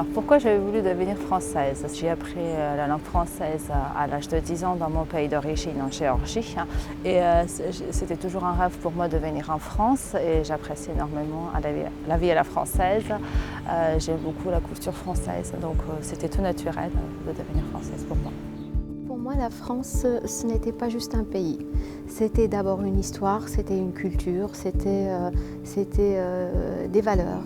Alors pourquoi j'avais voulu devenir française? J'ai appris la langue française à l'âge de 10 ans dans mon pays d'origine, en Géorgie. Et c'était toujours un rêve pour moi de venir en France et j'apprécie énormément la vie à la française. J'aime beaucoup la culture française, donc c'était tout naturel de devenir française pour moi. Pour moi, la France, ce n'était pas juste un pays. C'était d'abord une histoire, c'était une culture, c'était des valeurs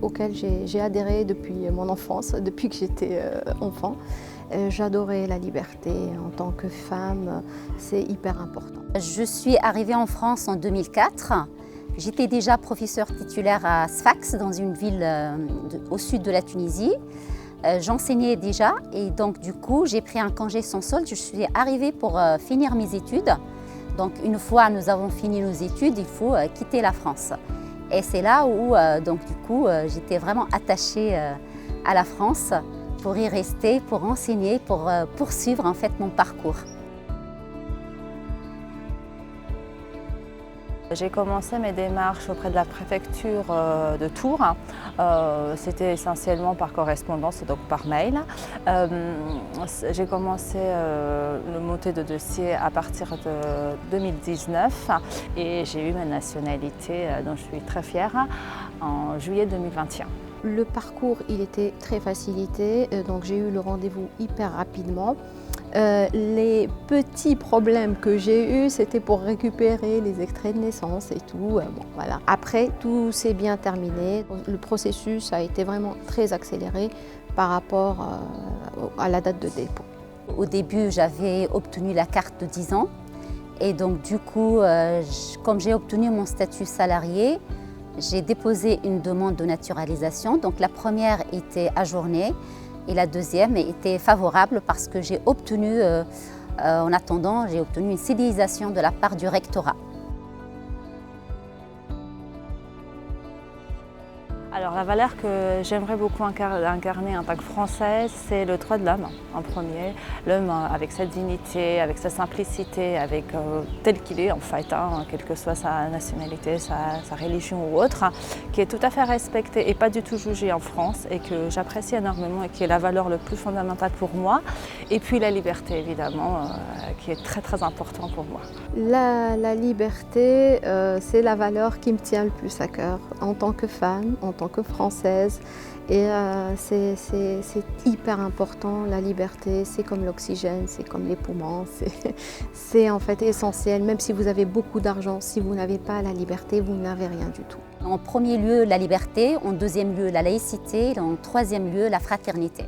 auxquelles j'ai adhéré depuis mon enfance, depuis que j'étais enfant. J'adorais la liberté en tant que femme, c'est hyper important. Je suis arrivée en France en 2004. J'étais déjà professeure titulaire à Sfax, dans une ville au sud de la Tunisie. J'enseignais déjà et donc du coup j'ai pris un congé sans solde. Je suis arrivée pour finir mes études. Donc une fois nous avons fini nos études, il faut quitter la France. Et c'est là où donc du coup j'étais vraiment attachée à la France pour y rester, pour enseigner, pour poursuivre en fait mon parcours. J'ai commencé mes démarches auprès de la préfecture de Tours. C'était essentiellement par correspondance, donc par mail. J'ai commencé le monter de dossier à partir de 2019 et j'ai eu ma nationalité, dont je suis très fière, en juillet 2021. Le parcours, il était très facilité, donc j'ai eu le rendez-vous hyper rapidement. Les petits problèmes que j'ai eus, c'était pour récupérer les extraits de naissance et tout. Bon, voilà. Après, tout s'est bien terminé. Le processus a été vraiment très accéléré par rapport à la date de dépôt. Au début, j'avais obtenu la carte de 10 ans. Et donc, du coup, comme j'ai obtenu mon statut salarié, j'ai déposé une demande de naturalisation. Donc, la première était ajournée. Et la deuxième était favorable parce que j'ai obtenu, en attendant, j'ai obtenu une CDIsation de la part du rectorat. Alors la valeur que j'aimerais beaucoup incarner en tant que Française, c'est le droit de l'homme en premier. L'homme avec sa dignité, avec sa simplicité, avec tel qu'il est en fait, quelle que soit sa nationalité, sa religion ou autre, qui est tout à fait respecté et pas du tout jugé en France et que j'apprécie énormément et qui est la valeur le plus fondamentale pour moi. Et puis la liberté évidemment, qui est très très important pour moi. La liberté, c'est la valeur qui me tient le plus à cœur en tant que femme, en tant que Française. Et c'est hyper important, la liberté, c'est comme l'oxygène, c'est comme les poumons, c'est en fait essentiel. Même si vous avez beaucoup d'argent, si vous n'avez pas la liberté, vous n'avez rien du tout. En premier lieu, la liberté, en deuxième lieu, la laïcité, et en troisième lieu, la fraternité.